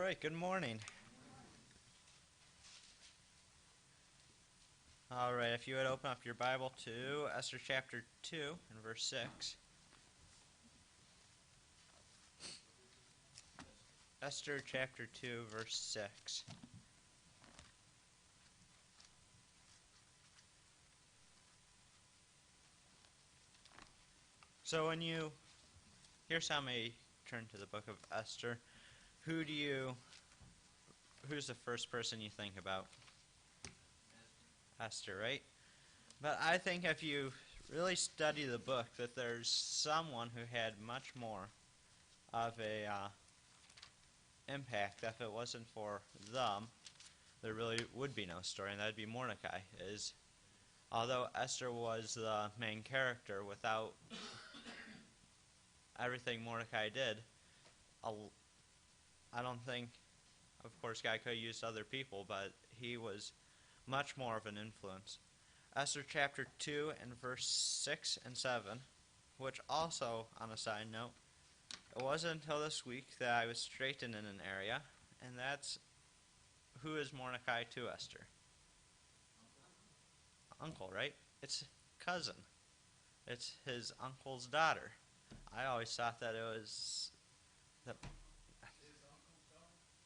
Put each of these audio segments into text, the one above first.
right, good morning. All right, if you would open up your Bible to Esther chapter 2 and verse 6. Esther chapter 2, verse 6. So here's how we turn to the book of Esther. Who's the first person you think about? Esther, right? But I think if you really study the book, that there's someone who had much more of a impact. If it wasn't for them, there really would be no story, and that would be Mordecai. Although Esther was the main character, without everything Mordecai did, I don't think, of course, God could have used other people, but he was much more of an influence. Esther chapter 2 and verse 6 and 7, which also, on a side note, it wasn't until this week that I was straightened in an area, and that's, who is Mordecai to Esther? Uncle, right? It's cousin. It's his uncle's daughter. I always thought that it was...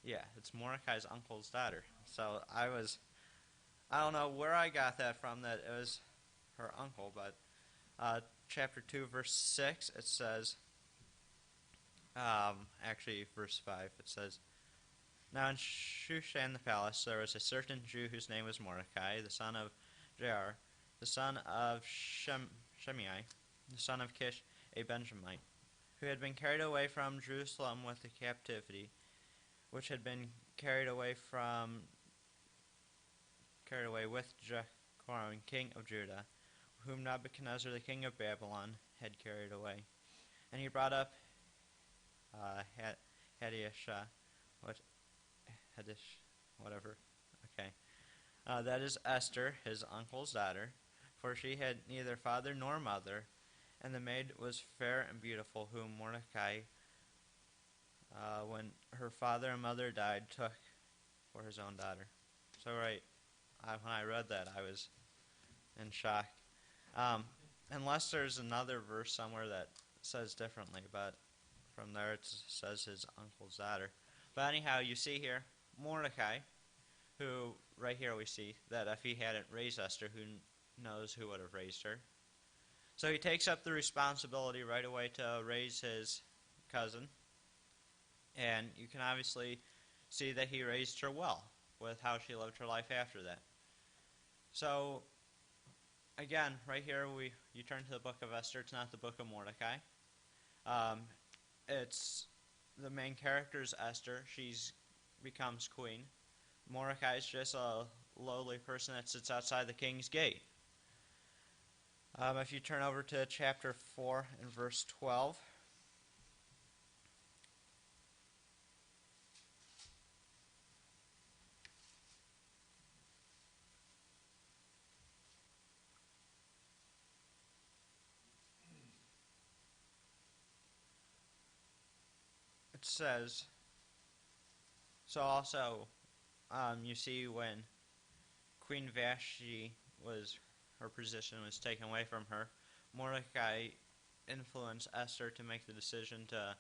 Yeah, it's Mordecai's uncle's daughter. So I don't know where I got that from, that it was her uncle, but chapter 2, verse 6, it says, actually, verse 5, it says, Now in Shushan the palace there was a certain Jew whose name was Mordecai, the son of Jair, the son of Shimei, the son of Kish, a Benjamite, who had been carried away from Jerusalem with the captivity, which had been carried away with Jehoram, king of Judah, whom Nebuchadnezzar, the king of Babylon, had carried away. And he brought up that is Esther, his uncle's daughter, for she had neither father nor mother, and the maid was fair and beautiful, whom Mordecai, when her father and mother died, took for his own daughter. So when I read that, I was in shock. Unless there's another verse somewhere that says differently, but from there it says his uncle's daughter. But anyhow, you see here, Mordecai, who, right here we see that if he hadn't raised Esther, who knows who would have raised her. So he takes up the responsibility right away to raise his cousin, and you can obviously see that he raised her well with how she lived her life after that. So, again, right here you turn to the book of Esther. It's not the book of Mordecai. It's the main character is Esther. She becomes queen. Mordecai is just a lowly person that sits outside the king's gate. If you turn over to chapter 4 and verse 12, it says, so also, you see when Queen Vashti her position was taken away from her, Mordecai influenced Esther to make the decision to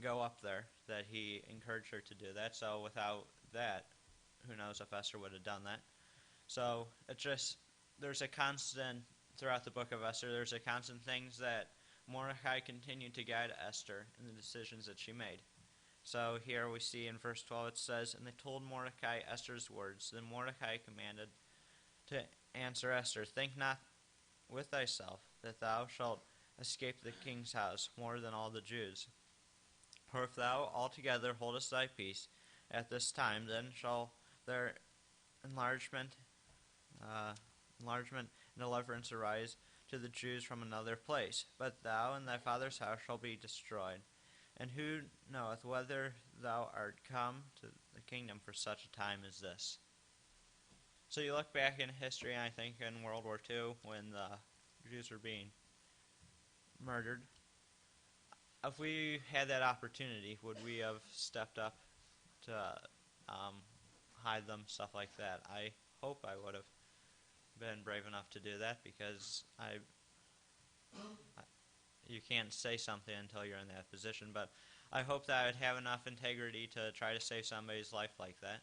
go up there, that he encouraged her to do that. So without that, who knows if Esther would have done that. So there's a constant, throughout the book of Esther, there's a constant things that Mordecai continued to guide Esther in the decisions that she made. So here we see in verse 12 it says, And they told Mordecai Esther's words. Then Mordecai commanded to answer Esther, Think not with thyself that thou shalt escape the king's house more than all the Jews. For if thou altogether holdest thy peace at this time, then shall their enlargement and deliverance arise to the Jews from another place. But thou and thy father's house shall be destroyed. And who knoweth whether thou art come to the kingdom for such a time as this? So you look back in history, and I think in World War II, when the Jews were being murdered, if we had that opportunity, would we have stepped up to hide them, stuff like that. I hope I would have been brave enough to do that, because you can't say something until you're in that position, but I hope that I would have enough integrity to try to save somebody's life like that.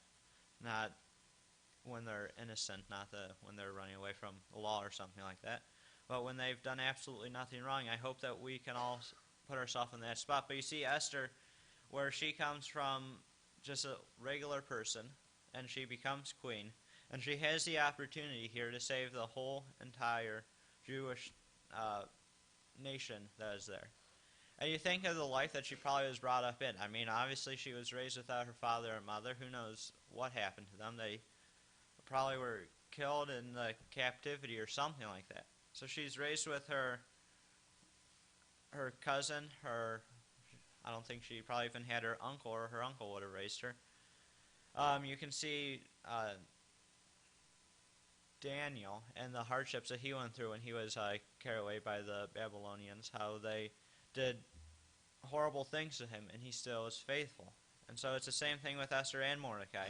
Not when they're innocent, not when they're running away from the law or something like that, but when they've done absolutely nothing wrong. I hope that we can all put ourselves in that spot. But you see Esther, where she comes from just a regular person, and she becomes queen, and she has the opportunity here to save the whole entire Jewish nation that is there. And you think of the life that she probably was brought up in. I mean, obviously she was raised without her father and mother. Who knows what happened to them? They probably were killed in the captivity or something like that. So she's raised with her cousin, I don't think she probably even had her uncle, or her uncle would have raised her. You can see Daniel and the hardships that he went through when he was carried away by the Babylonians, how they did horrible things to him, and he still was faithful. And so it's the same thing with Esther and Mordecai,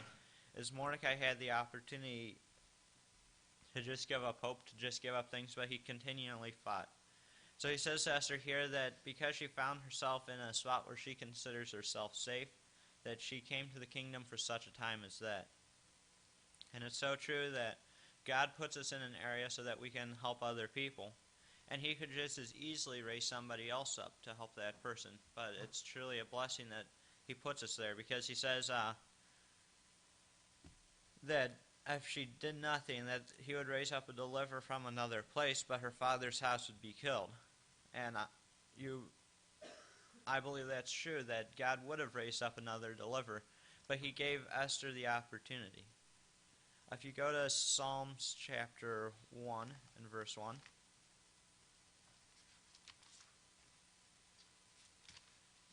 is Mordecai had the opportunity to just give up hope, to just give up things, but he continually fought. So he says to Esther here that because she found herself in a spot where she considers herself safe, that she came to the kingdom for such a time as that. And it's so true that God puts us in an area so that we can help other people. And he could just as easily raise somebody else up to help that person. But it's truly a blessing that he puts us there, because he says that if she did nothing, that he would raise up a deliverer from another place, but her father's house would be killed. And I believe that's true, that God would have raised up another deliverer, but he gave Esther the opportunity. If you go to Psalms chapter 1 and verse 1,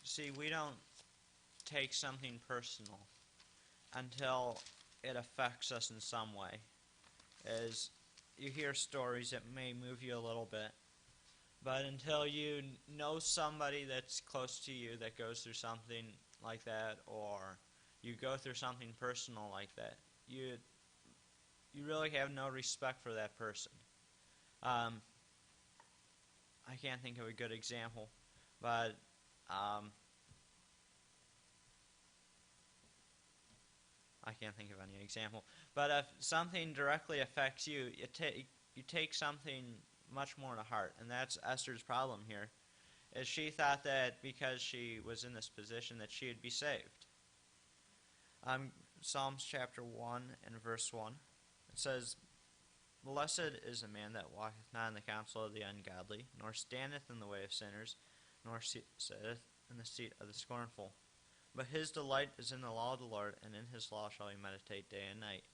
see, we don't take something personal until it affects us in some way. As you hear stories that may move you a little bit, but until you know somebody that's close to you that goes through something like that, or you go through something personal like that, you really have no respect for that person. I can't think of a good example, but I can't think of any example. But if something directly affects you, you take something much more to heart, and that's Esther's problem here, is she thought that because she was in this position that she would be saved. Psalms chapter 1 and verse 1, it says, "Blessed is the man that walketh not in the counsel of the ungodly, nor standeth in the way of sinners, nor sitteth in the seat of the scornful. But his delight is in the law of the Lord, and in his law shall he meditate day and night.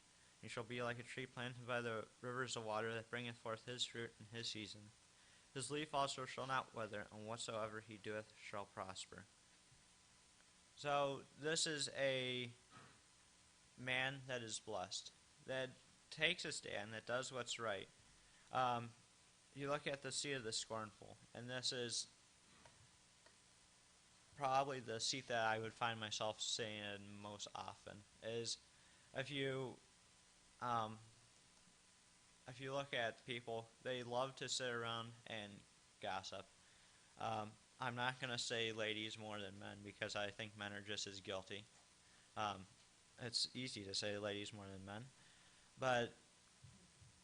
He shall be like a tree planted by the rivers of water, that bringeth forth his fruit in his season. His leaf also shall not wither, and whatsoever he doeth shall prosper." So this is a man that is blessed, that takes a stand, that does what's right. You look at the seat of the scornful, and this is probably the seat that I would find myself sitting in most often, is if you look at people, they love to sit around and gossip. I'm not going to say ladies more than men, because I think men are just as guilty. It's easy to say ladies more than men, but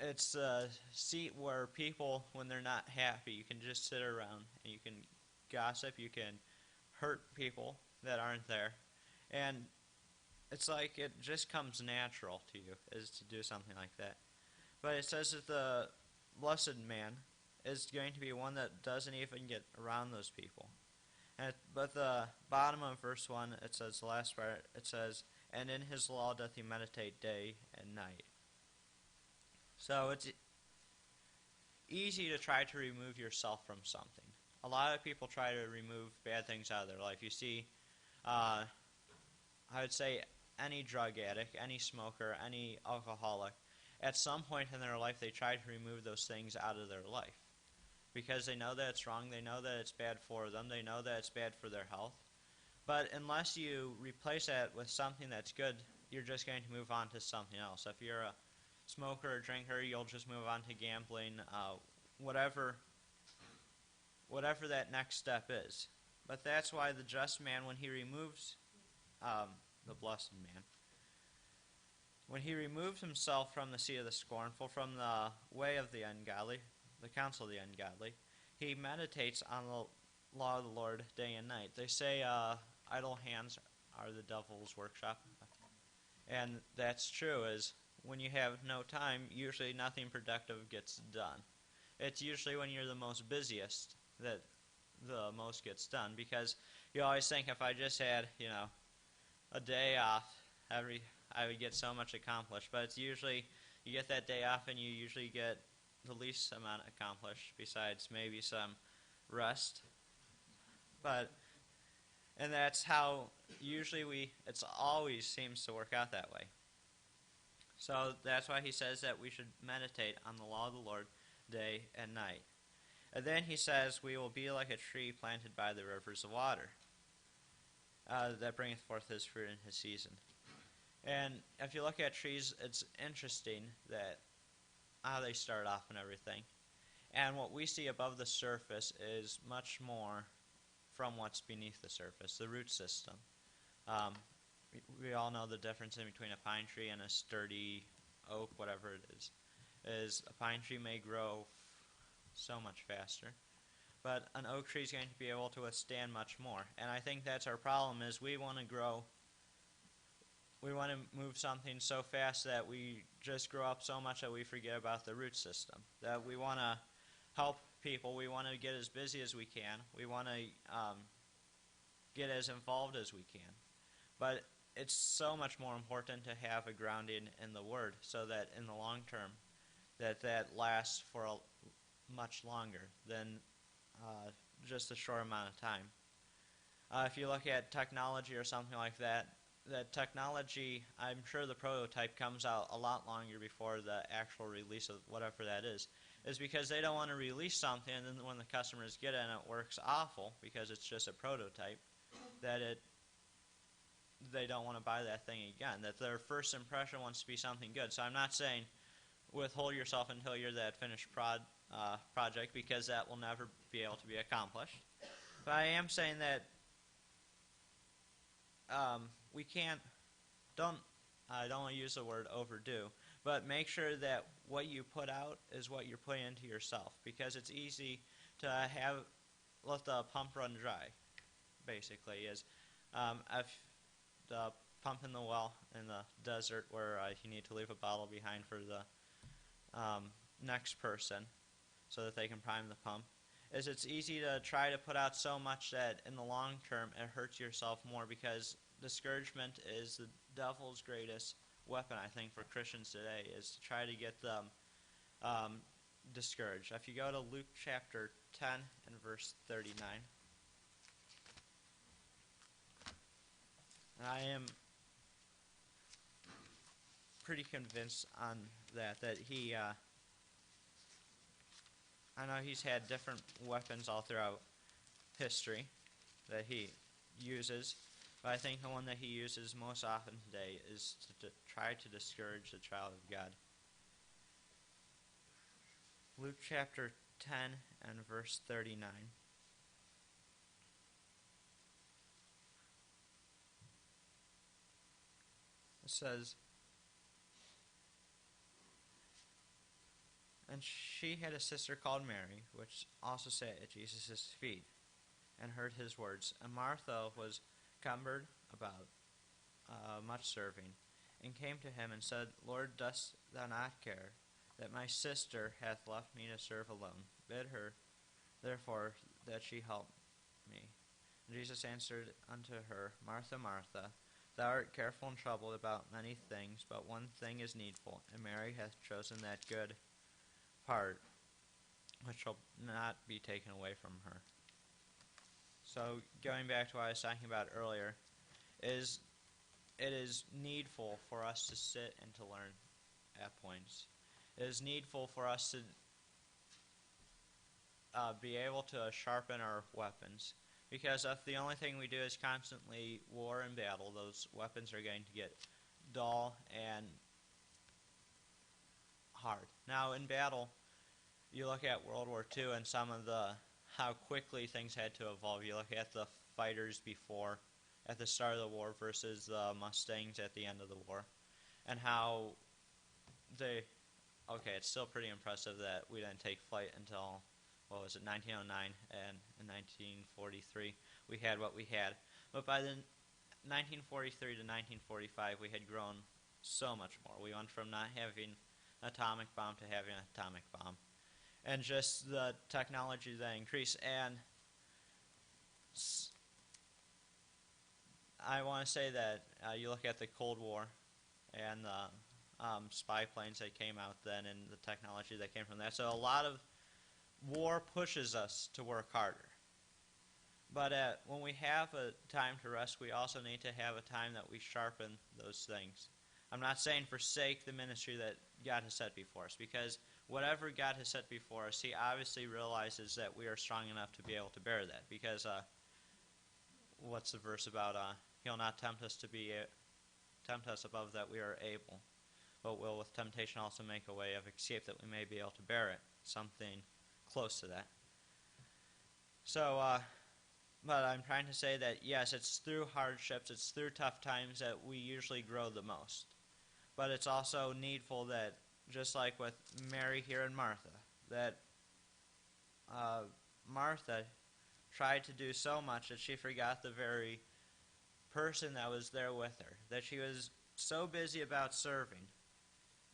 it's a seat where people, when they're not happy, you can just sit around and you can gossip, you can hurt people that aren't there, and it's like it just comes natural to you, is to do something like that. But it says that the blessed man is going to be one that doesn't even get around those people. But the bottom of verse 1, it says, the last part, it says, "And in his law doth he meditate day and night." So it's easy to try to remove yourself from something. A lot of people try to remove bad things out of their life. You see, I would say any drug addict, any smoker, any alcoholic, at some point in their life they try to remove those things out of their life, because they know that it's wrong, they know that it's bad for them, they know that it's bad for their health. But unless you replace that with something that's good, you're just going to move on to something else. If you're a smoker or drinker, you'll just move on to gambling, whatever that next step is. But that's why the just man, when he removes the blessed man, when he removes himself from the seat of the scornful, from the way of the ungodly, the counsel of the ungodly, he meditates on the law of the Lord day and night. They say idle hands are the devil's workshop. And that's true, is when you have no time, usually nothing productive gets done. It's usually when you're the most busiest that the most gets done, because you always think, if I just had, a day off, I would get so much accomplished. But it's usually, you get that day off and you usually get the least amount accomplished, besides maybe some rest. And that's how usually it's always seems to work out that way. So that's why he says that we should meditate on the law of the Lord day and night. And then he says we will be like a tree planted by the rivers of water, that bringeth forth his fruit in his season. And if you look at trees, it's interesting that how they start off and everything. And what we see above the surface is much more from what's beneath the surface, the root system. We all know the difference in between a pine tree and a sturdy oak, whatever it is a pine tree may grow so much faster, but an oak tree is going to be able to withstand much more. And I think that's our problem, is we want to grow, we want to move something so fast that we just grow up so much that we forget about the root system, that we want to help people, we want to get as busy as we can, we want to get as involved as we can. But it's so much more important to have a grounding in the Word, so that in the long term, that lasts for much longer than just a short amount of time. If you look at technology or something like that, that technology, I'm sure the prototype comes out a lot longer before the actual release of whatever that is because they don't want to release something and then when the customers get it and it works awful because it's just a prototype, that they don't want to buy that thing again, that their first impression wants to be something good. So I'm not saying withhold yourself until you're that finished project, because that will never be able to be accomplished. But I am saying that we can't, I don't want to use the word overdo, but make sure that what you put out is what you're putting into yourself, because it's easy to let the pump run dry, basically, is if the pump in the well in the desert where you need to leave a bottle behind for the next person so that they can prime the pump, is it's easy to try to put out so much that in the long term it hurts yourself more, because discouragement is the devil's greatest weapon, I think, for Christians today, is to try to get them discouraged. If you go to Luke chapter 10 and verse 39, and I am pretty convinced on that he, I know he's had different weapons all throughout history that he uses, but I think the one that he uses most often today is to try to discourage the child of God. Luke chapter 10 and verse 39. It says, "And she had a sister called Mary, which also sat at Jesus' feet, and heard his words. And Martha was cumbered about much serving, and came to him and said, Lord, dost thou not care that my sister hath left me to serve alone? Bid her, therefore, that she help me. And Jesus answered unto her, Martha, Martha, thou art careful and troubled about many things, but one thing is needful, and Mary hath chosen that good part, which shall not be taken away from her." So going back to what I was talking about earlier, it is needful for us to sit and to learn at points. It is needful for us to be able to sharpen our weapons, Because if the only thing we do is constantly war and battle, those weapons are going to get dull and hard. Now, in battle, you look at World War II and some of how quickly things had to evolve. You look at the fighters before, at the start of the war, versus the Mustangs at the end of the war, and how they. Okay, it's still pretty impressive that we didn't take flight until, 1909, and in 1943 we had what we had. But by the 1943 to 1945, we had grown so much more. We went from not having an atomic bomb to having an atomic bomb. And just the technology that increased. And I want to say that you look at the Cold War and the spy planes that came out then and the technology that came from that. So a lot of war pushes us to work harder. But when we have a time to rest, we also need to have a time that we sharpen those things. I'm not saying forsake the ministry that God has set before us, because whatever God has set before us, He obviously realizes that we are strong enough to be able to bear that. Because what's the verse about? He'll not tempt us above that we are able, but will with temptation also make a way of escape that we may be able to bear it. Something close to that. So, but I'm trying to say that yes, it's through hardships, it's through tough times that we usually grow the most. But it's also needful that, just like with Mary here and Martha, that Martha tried to do so much that she forgot the very person that was there with her. That she was so busy about serving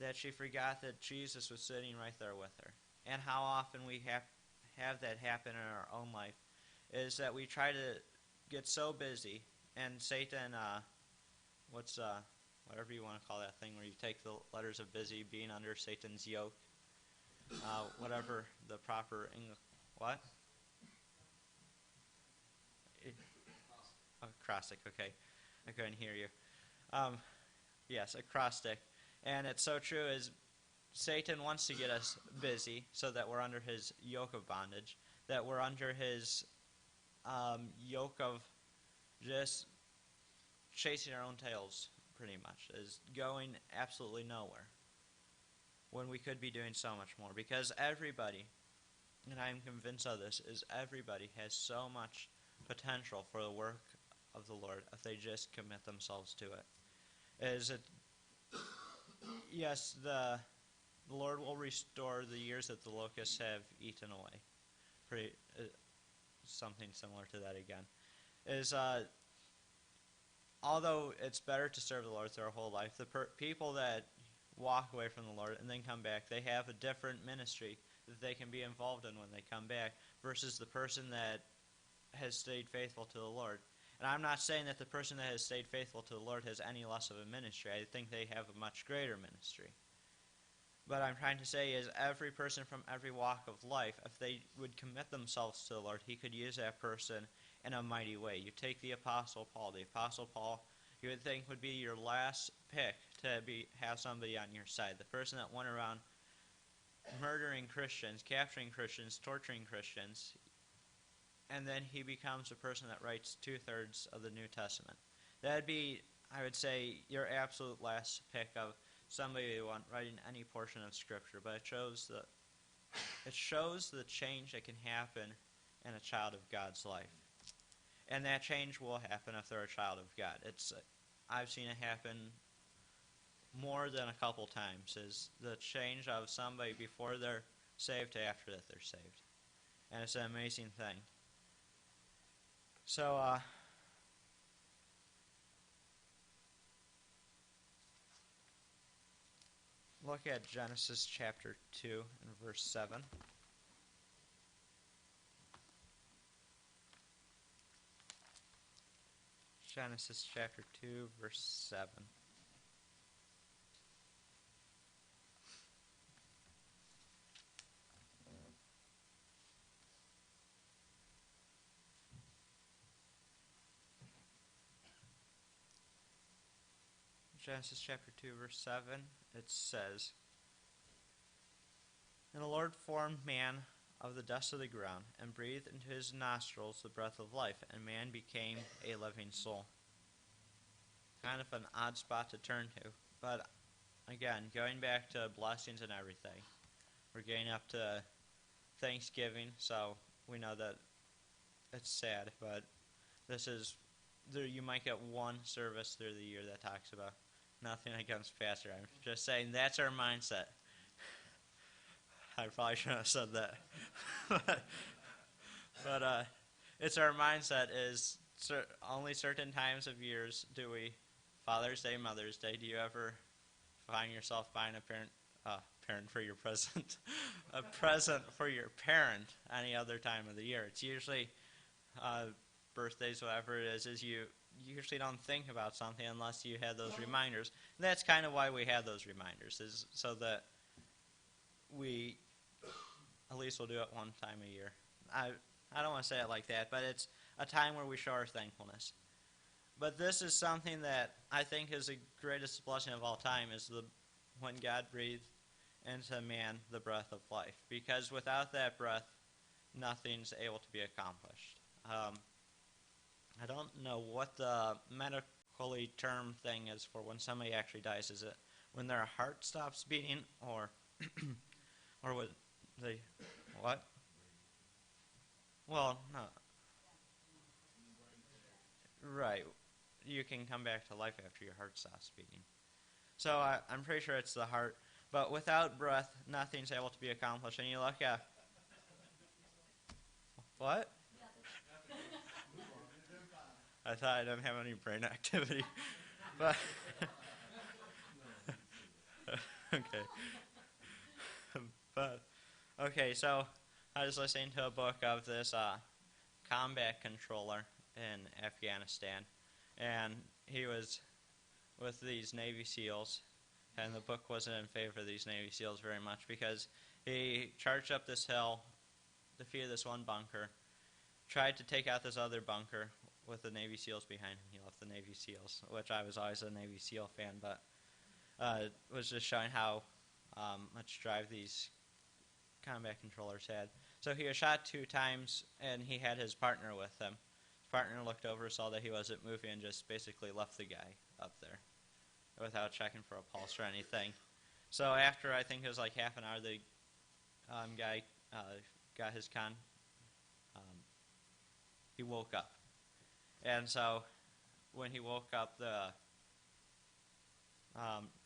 that she forgot that Jesus was sitting right there with her. And how often we have that happen in our own life is that we try to get so busy, and Satan, whatever you want to call that thing, where you take the letters of busy, being under Satan's yoke, whatever the proper English, what? Acrostic, okay. I couldn't hear you. Yes, acrostic. And it's so true, is Satan wants to get us busy so that we're under his yoke of bondage, that we're under his yoke of just chasing our own tails, pretty much, is going absolutely nowhere when we could be doing so much more. Because everybody, and I am convinced of this, is everybody has so much potential for the work of the Lord if they just commit themselves to it. Is it? Yes, the Lord will restore the years that the locusts have eaten away. Something similar to that again. Is although it's better to serve the Lord through our whole life, the people that walk away from the Lord and then come back, they have a different ministry that they can be involved in when they come back versus the person that has stayed faithful to the Lord. And I'm not saying that the person that has stayed faithful to the Lord has any less of a ministry. I think they have a much greater ministry. But I'm trying to say is every person from every walk of life, if they would commit themselves to the Lord, He could use that person in a mighty way. You take the Apostle Paul. The Apostle Paul, you would think, would be your last pick to have somebody on your side. The person that went around murdering Christians, capturing Christians, torturing Christians, and then he becomes a person that writes 2/3 of the New Testament. That'd be, I would say, your absolute last pick of somebody you want writing any portion of Scripture. But it shows the change that can happen in a child of God's life. And that change will happen if they're a child of God. I've seen it happen more than a couple times, is the change of somebody before they're saved to after that they're saved. And it's an amazing thing. So, look at Genesis chapter 2 and verse 7. Genesis chapter 2, verse 7. Genesis chapter 2, verse 7, it says, "And the Lord formed man of the dust of the ground, and breathed into his nostrils the breath of life, and man became a living soul. Kind of an odd spot to turn to, but again, going back to blessings and everything, we're getting up to Thanksgiving, so we know that it's sad, but this is you might get one service through the year that talks about nothing against pastor. I'm just saying that's our mindset. I probably shouldn't have said that. but it's our mindset is only certain times of years do we, Father's Day, Mother's Day, do you ever find yourself buying a parent for your present, a present for your parent any other time of the year? It's usually birthdays, whatever it is you usually don't think about something unless you had those reminders. And that's kind of why we have those reminders, is so that we at least we'll do it one time a year. I don't want to say it like that, but it's a time where we show our thankfulness. But this is something that I think is the greatest blessing of all time, is when God breathed into man the breath of life. Because without that breath, nothing's able to be accomplished. I don't know what the medically term thing is for when somebody actually dies. Is it when their heart stops beating, or or what they what? Well, no. Right. You can come back to life after your heart stops beating. So I'm pretty sure it's the heart. But without breath, nothing's able to be accomplished. And you look at what? I thought I didn't have any brain activity. But okay. But okay, so I was listening to a book of this combat controller in Afghanistan, and he was with these Navy SEALs, and the book wasn't in favor of these Navy SEALs very much because he charged up this hill, defeated this one bunker, tried to take out this other bunker with the Navy SEALs behind him. He left the Navy SEAls, which I was always a Navy SEAL fan, but it was just showing how much drive these combat controllers had. So he was shot 2 times, and he had his partner with him. His partner looked over, saw that he wasn't moving, and just basically left the guy up there without checking for a pulse or anything. So after, I think it was like half an hour, the guy got his he woke up. And so when he woke up, the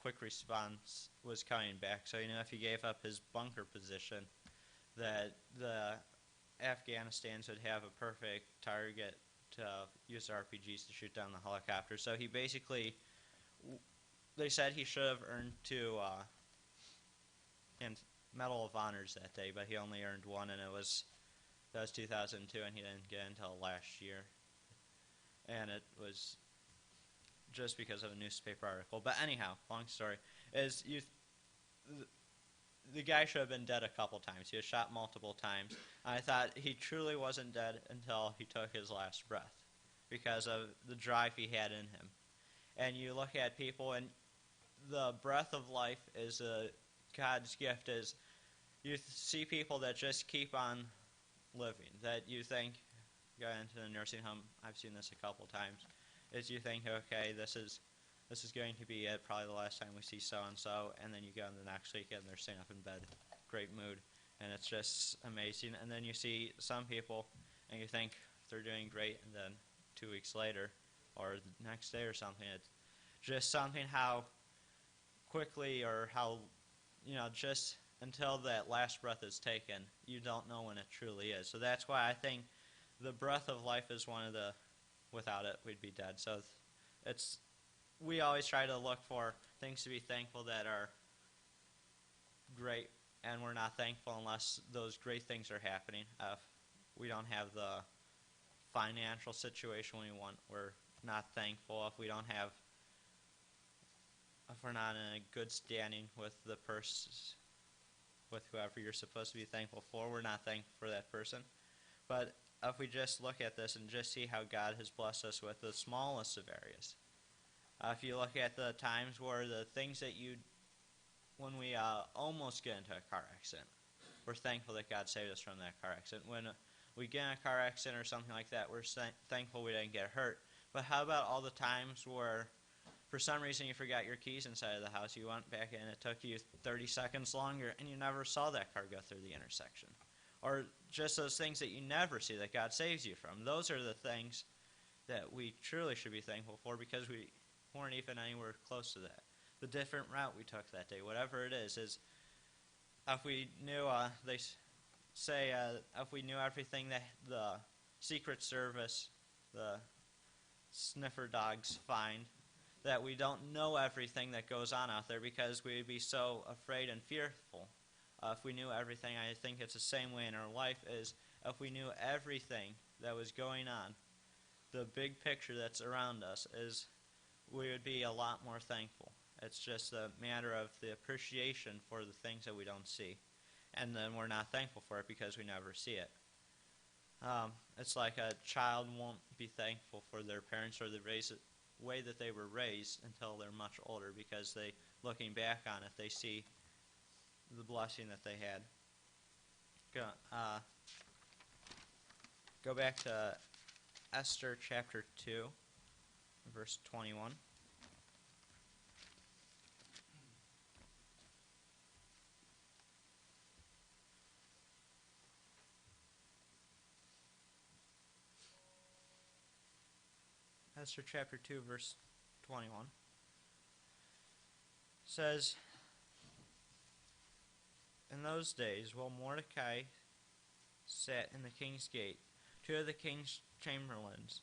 quick response was coming back. So, if he gave up his bunker position, that the Afghanistans would have a perfect target to use RPGs to shoot down the helicopter. So he basically, they said he should have earned 2 Medal of Honors that day, but he only earned 1, and that was 2002, and he didn't get until last year. And it was just because of a newspaper article. But anyhow, long story, is the guy should have been dead a couple times. He was shot multiple times. I thought he truly wasn't dead until he took his last breath because of the drive he had in him. And you look at people, and the breath of life is God's gift. Is you see people that just keep on living, that you think, go into the nursing home, I've seen this a couple times, is you think, okay, this is going to be it, probably the last time we see so-and-so, and then you go in the next week and they're staying up in bed, great mood, and it's just amazing. And then you see some people, and you think they're doing great, and then 2 weeks later, or the next day or something, it's just something how quickly, or how, just until that last breath is taken, you don't know when it truly is. So that's why I think the breath of life is one of the, without it, we'd be dead. So we always try to look for things to be thankful that are great, and we're not thankful unless those great things are happening. If we don't have the financial situation we want, we're not thankful. If we're not in a good standing with the with whoever you're supposed to be thankful for, we're not thankful for that person. But if we just look at this and just see how God has blessed us with the smallest of areas. If you look at the times where the things that when we almost get into a car accident, we're thankful that God saved us from that car accident. When we get in a car accident or something like that, we're thankful we didn't get hurt. But how about all the times where for some reason you forgot your keys inside of the house, you went back in, it took you 30 seconds longer, and you never saw that car go through the intersection? Or just those things that you never see that God saves you from. Those are the things that we truly should be thankful for, because we weren't even anywhere close to that. The different route we took that day, whatever it is if we knew, they say, if we knew everything that the Secret Service, the sniffer dogs find, that we don't know everything that goes on out there because we'd be so afraid and fearful. If we knew everything, I think it's the same way in our life, is if we knew everything that was going on, the big picture that's around us, is we would be a lot more thankful. It's just a matter of the appreciation for the things that we don't see. And then we're not thankful for it because we never see it. It's like a child won't be thankful for their parents or the way that they were raised until they're much older, because looking back on it, they see the blessing that they had. Go back to Esther chapter 2, verse 21. Esther chapter 2, verse 21 says, "In those days, while Mordecai sat in the king's gate, two of the king's chamberlains,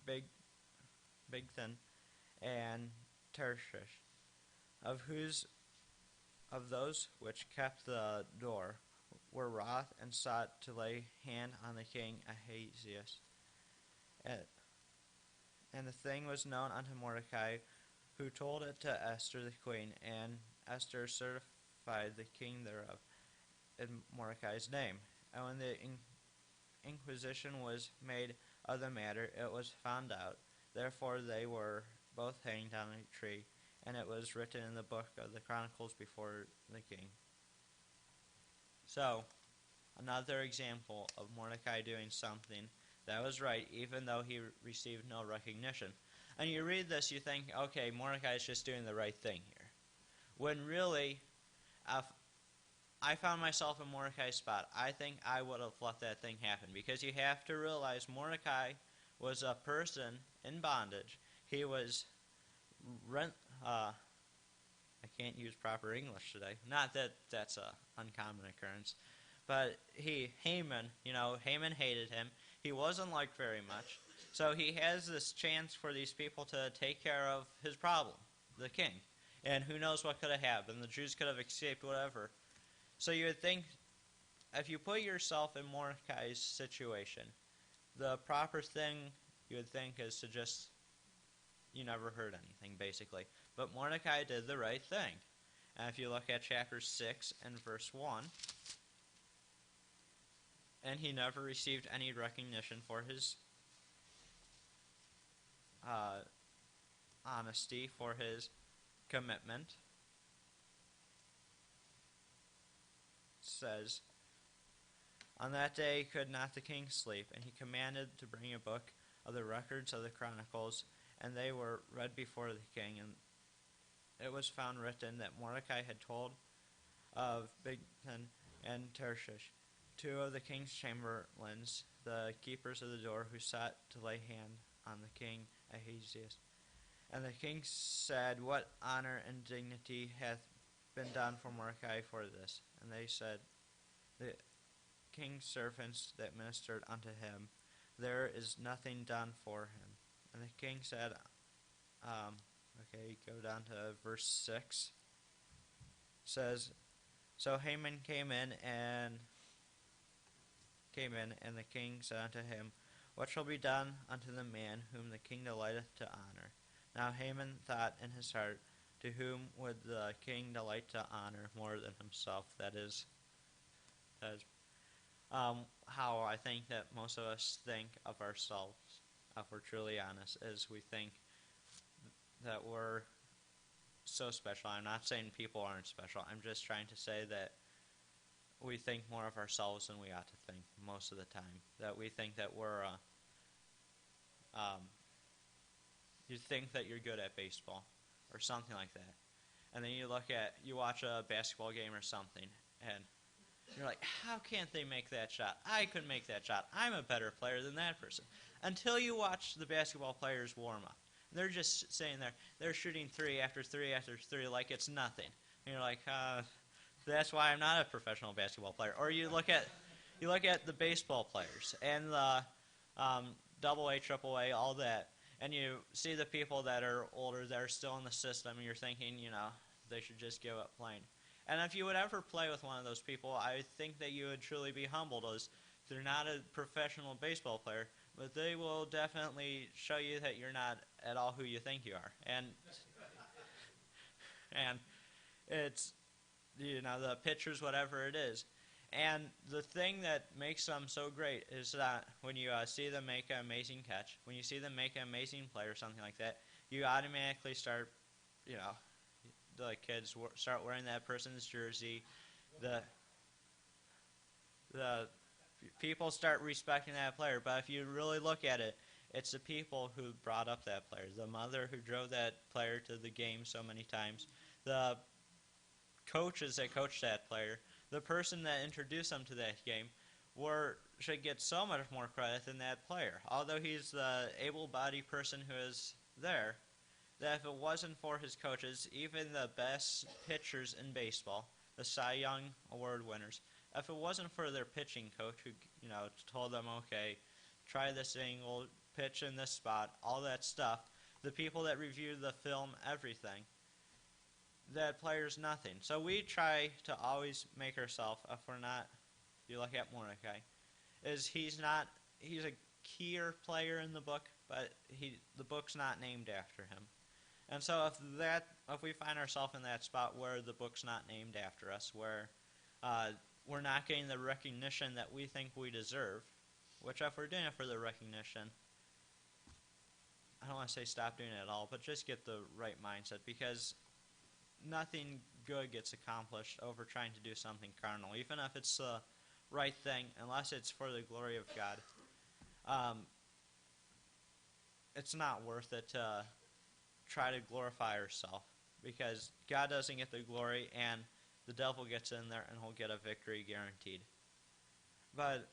Bigthan and Tarshish, of those which kept the door, were wroth and sought to lay hand on the king Ahasuerus. And the thing was known unto Mordecai, who told it to Esther the queen, and Esther certified the king thereof in Mordecai's name. And when the inquisition was made of the matter, it was found out. Therefore they were both hanged on a tree, and it was written in the book of the Chronicles before the king." So, another example of Mordecai doing something that was right, even though he received no recognition. And you read this, you think, okay, Mordecai is just doing the right thing here. When really, if I found myself in Mordecai's spot, I think I would have let that thing happen. Because you have to realize Mordecai was a person in bondage. He was I can't use proper English today. Not that that's an uncommon occurrence. But Haman hated him. He wasn't liked very much. So he has this chance for these people to take care of his problem, the king. And who knows what could have happened. The Jews could have escaped, whatever. So you would think, if you put yourself in Mordecai's situation, the proper thing you would think is to just, you never heard anything, basically. But Mordecai did the right thing. And if you look at chapter 6 and verse 1, and he never received any recognition for his honesty, for his commitment. It says, "On that day could not the king sleep, and he commanded to bring a book of the records of the Chronicles, and they were read before the king, and it was found written that Mordecai had told of Bigthan and Tarshish, two of the king's chamberlains, the keepers of the door, who sought to lay hand on the king Ahasuerus. And the king said, What honor and dignity hath been done for Mordecai for this? And they said, The king's servants that ministered unto him, there is nothing done for him. And the king said, go down to verse 6. Says, So Haman came in, and the king said unto him, What shall be done unto the man whom the king delighteth to honor? Now Haman thought in his heart, To whom would the king delight to honor more than himself? That is how I think that most of us think of ourselves, if we're truly honest, is we think that we're so special. I'm not saying people aren't special. I'm just trying to say that we think more of ourselves than we ought to think most of the time. That we think that you think that you're good at baseball or something like that. And then you watch a basketball game or something, and you're like, how can't they make that shot? I could make that shot. I'm a better player than that person. Until you watch the basketball players warm up. They're just sitting there. They're shooting three after three after three like it's nothing. And you're like, that's why I'm not a professional basketball player. Or you look at the baseball players and the double A, triple A, all that, and you see the people that are older that are still in the system, and you're thinking, they should just give up playing. And if you would ever play with one of those people, I think that you would truly be humbled, as they're not a professional baseball player, but they will definitely show you that you're not at all who you think you are. And it's, the pitchers, whatever it is. And the thing that makes them so great is that when you see them make an amazing catch, when you see them make an amazing play or something like that, you automatically start, the kids start wearing that person's jersey. The people start respecting that player. But if you really look at it, it's the people who brought up that player, the mother who drove that player to the game so many times, the coaches that coached that player, the person that introduced them to that game should get so much more credit than that player. Although he's the able-bodied person who is there, that if it wasn't for his coaches, even the best pitchers in baseball, the Cy Young Award winners, if it wasn't for their pitching coach who, told them, okay, try this angle, pitch in this spot, all that stuff, the people that review the film, everything, that player's nothing. So we try to always make ourselves, if we're not, you look at Mordecai, he's a keyer player in the book, but the book's not named after him. And so if we find ourselves in that spot where the book's not named after us, where we're not getting the recognition that we think we deserve, which if we're doing it for the recognition, I don't want to say stop doing it at all, but just get the right mindset, because nothing good gets accomplished over trying to do something carnal, even if it's the right thing, unless it's for the glory of God. It's not worth it to try to glorify ourselves, because God doesn't get the glory, and the devil gets in there and he'll get a victory guaranteed. But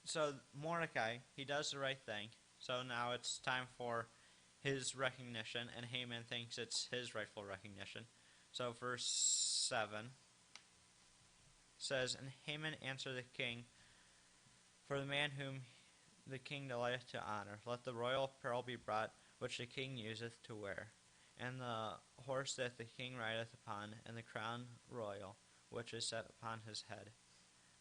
so Mordecai, he does the right thing. So now it's time for his recognition, and Haman thinks it's his rightful recognition. So verse 7 says, "And Haman answered the king, for the man whom the king delighteth to honor, let the royal apparel be brought, which the king useth to wear, and the horse that the king rideth upon, and the crown royal, which is set upon his head.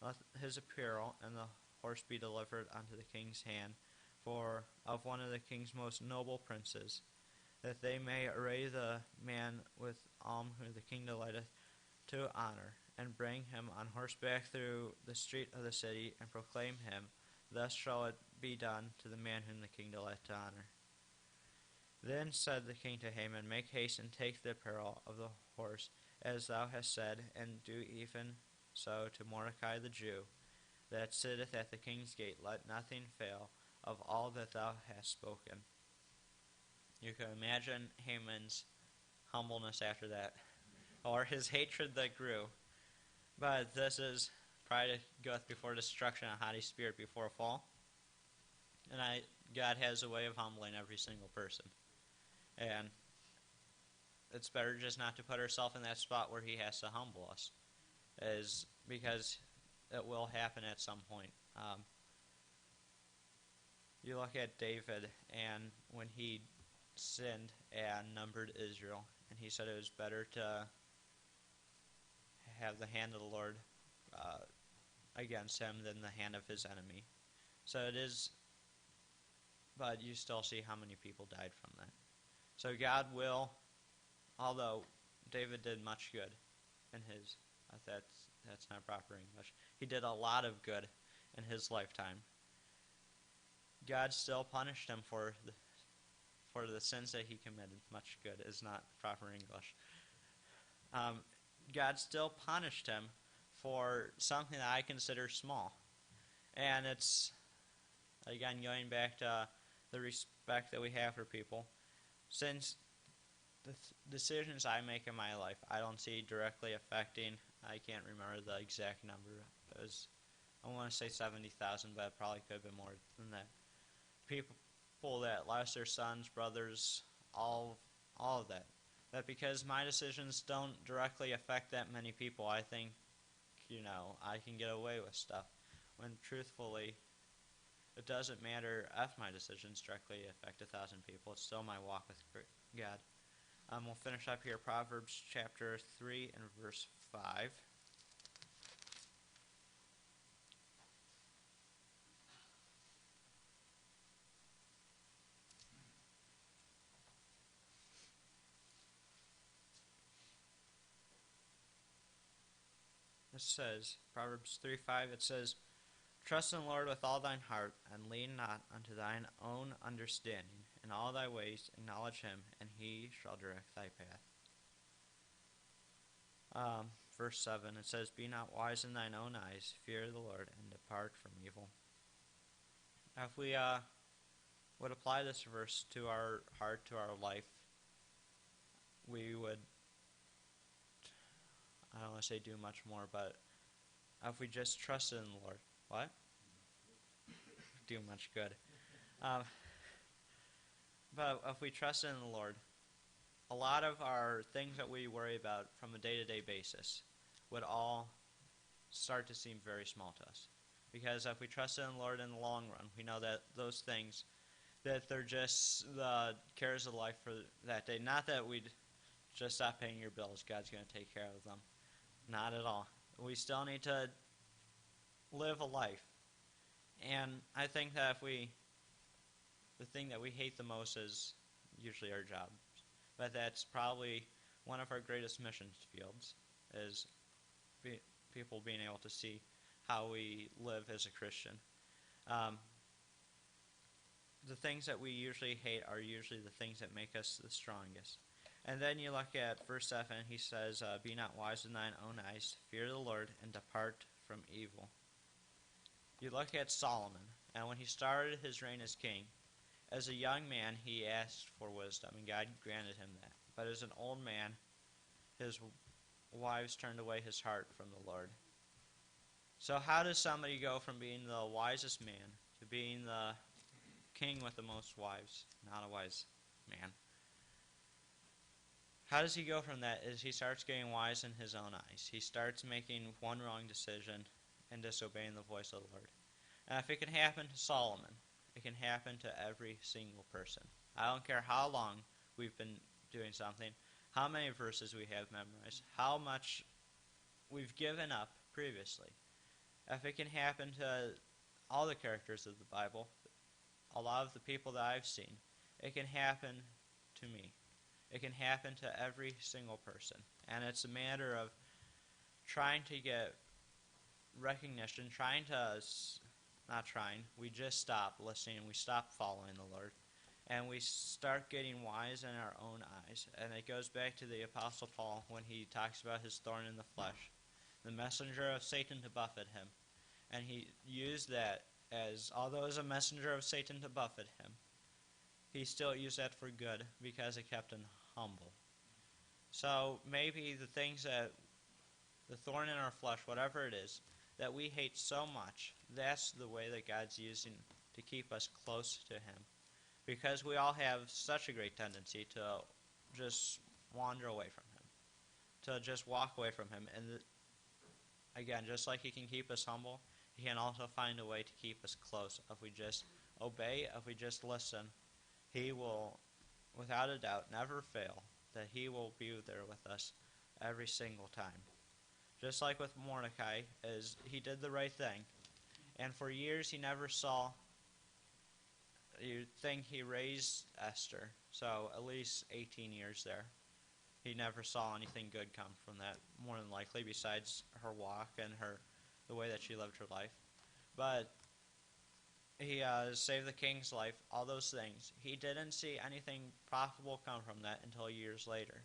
Let his apparel and the horse be delivered unto the king's hand, for of one of the king's most noble princes, that they may array the man with whom the king delighteth to honor, and bring him on horseback through the street of the city, and proclaim him, thus shall it be done to the man whom the king delighteth to honor. Then said the king to Haman, Make haste and take the apparel of the horse, as thou hast said, and do even so to Mordecai the Jew, that sitteth at the king's gate. Let nothing fail of all that thou hast spoken." You can imagine Haman's humbleness after that, or his hatred that grew. But this is pride goeth before destruction, a haughty spirit before a fall. And God has a way of humbling every single person. And it's better just not to put ourselves in that spot where he has to humble us, because it will happen at some point. You look at David, and when he sinned and numbered Israel, and he said it was better to have the hand of the Lord against him than the hand of his enemy. So it is, but you still see how many people died from that. So God will, although David did much good in his, that's not proper English, he did a lot of good in his lifetime. God still punished him for the sins that he committed. Much good is not proper English. God still punished him for something that I consider small. And it's, again, going back to the respect that we have for people. Since the decisions I make in my life, I don't see directly affecting, I can't remember the exact number. It was, I want to say 70,000, but it probably could have been more than that. People that lost their sons, brothers, all of that. That because my decisions don't directly affect that many people, I think, I can get away with stuff. When truthfully, it doesn't matter if my decisions directly affect 1,000 people. It's still my walk with God. We'll finish up here, Proverbs chapter 3 and verse 5. It says, Proverbs 3:5, it says, Trust in the Lord with all thine heart, and lean not unto thine own understanding. In all thy ways acknowledge him, and he shall direct thy path. Verse 7, it says, Be not wise in thine own eyes, fear the Lord, and depart from evil. Now, if we would apply this verse to our heart, to our life, we would, I don't want to say do much more, but if we just trusted in the Lord, what? Do much good. But if we trust in the Lord, a lot of our things that we worry about from a day-to-day basis would all start to seem very small to us. Because if we trust in the Lord in the long run, we know that those things, that they're just the cares of life for that day. Not that we'd just stop paying your bills. God's going to take care of them. Not at all. We still need to live a life. And I think that the thing that we hate the most is usually our jobs. But that's probably one of our greatest mission fields, is people being able to see how we live as a Christian. The things that we usually hate are usually the things that make us the strongest. And then you look at verse 7, he says, Be not wise in thine own eyes, fear the Lord, and depart from evil. You look at Solomon, and when he started his reign as king, as a young man he asked for wisdom, and God granted him that. But as an old man, his wives turned away his heart from the Lord. So how does somebody go from being the wisest man to being the king with the most wives? Not a wise man. How does he go from that? Is he starts getting wise in his own eyes. He starts making one wrong decision and disobeying the voice of the Lord. And if it can happen to Solomon, it can happen to every single person. I don't care how long we've been doing something, how many verses we have memorized, how much we've given up previously. If it can happen to all the characters of the Bible, a lot of the people that I've seen, it can happen to me. It can happen to every single person. And it's a matter of trying to get recognition, we just stop listening, we stop following the Lord, and we start getting wise in our own eyes. And it goes back to the Apostle Paul when he talks about his thorn in the flesh, the messenger of Satan to buffet him. And he used that as, although it was a messenger of Satan to buffet him, he still used that for good because it kept him humble. So maybe the things that, the thorn in our flesh, whatever it is, that we hate so much, that's the way that God's using to keep us close to him. Because we all have such a great tendency to just wander away from him, to just walk away from him. And again, just like he can keep us humble, he can also find a way to keep us close. If we just obey, if we just listen, he will, without a doubt, never fail, that he will be there with us every single time. Just like with Mordecai, as he did the right thing. And for years he never saw, you'd think he raised Esther, so at least 18 years there. He never saw anything good come from that, more than likely, besides her walk and the way that she lived her life. But he saved the king's life, all those things. He didn't see anything profitable come from that until years later.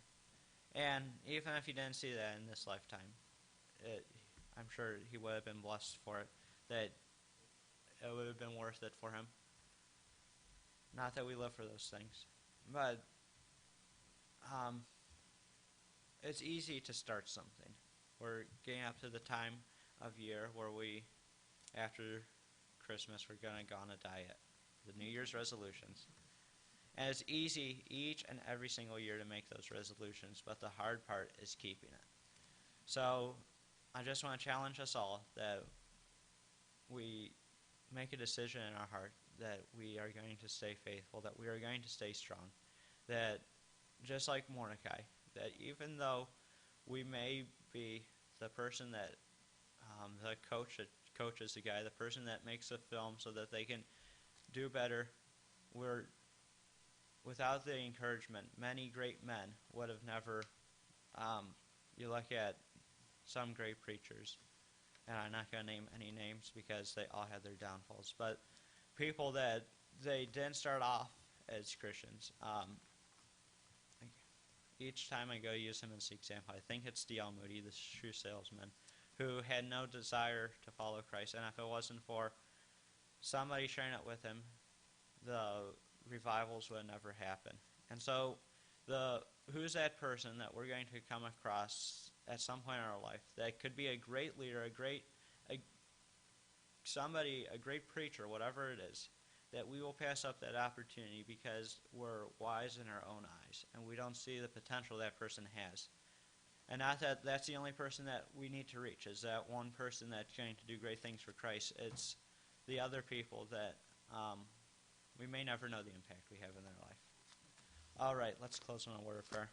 And even if he didn't see that in this lifetime, I'm sure he would have been blessed for it, that it would have been worth it for him. Not that we live for those things, but it's easy to start something. We're getting up to the time of year where after Christmas, we're going to go on a diet, the New Year's resolutions. And it's easy each and every single year to make those resolutions, but the hard part is keeping it. So I just want to challenge us all that we make a decision in our heart that we are going to stay faithful, that we are going to stay strong, that just like Mordecai, that even though we may be the person that the coach that coaches the guy, the person that makes a film so that they can do better, without the encouragement, many great men would have never. You look at some great preachers, and I'm not going to name any names because they all had their downfalls, but people that they didn't start off as Christians. Each time I go use him as an example, I think it's D.L. Moody, the shoe salesman, who had no desire to follow Christ, and if it wasn't for somebody sharing it with him, the revivals would never happen. And so, who's that person that we're going to come across at some point in our life that could be a great leader, a great preacher, whatever it is, that we will pass up that opportunity because we're wise in our own eyes and we don't see the potential that person has. And not that that's the only person that we need to reach, is that one person that's going to do great things for Christ. It's the other people that we may never know the impact we have in their life. All right, let's close on a word of prayer.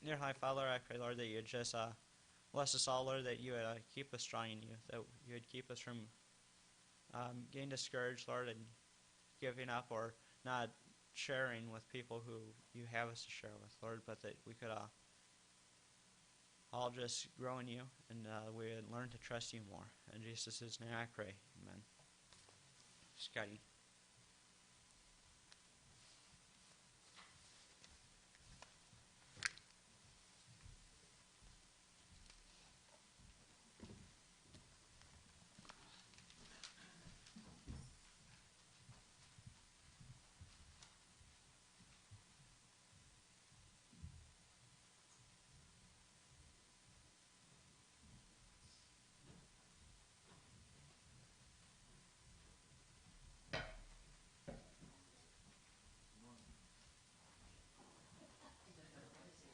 Dear High Father, I pray, Lord, that you would just bless us all, Lord, that you would keep us strong in you, that you would keep us from getting discouraged, Lord, and giving up or not sharing with people who you have us to share with, Lord, but that we could all just grow in you and we would learn to trust you more. In Jesus' name I pray. Amen. Scotty.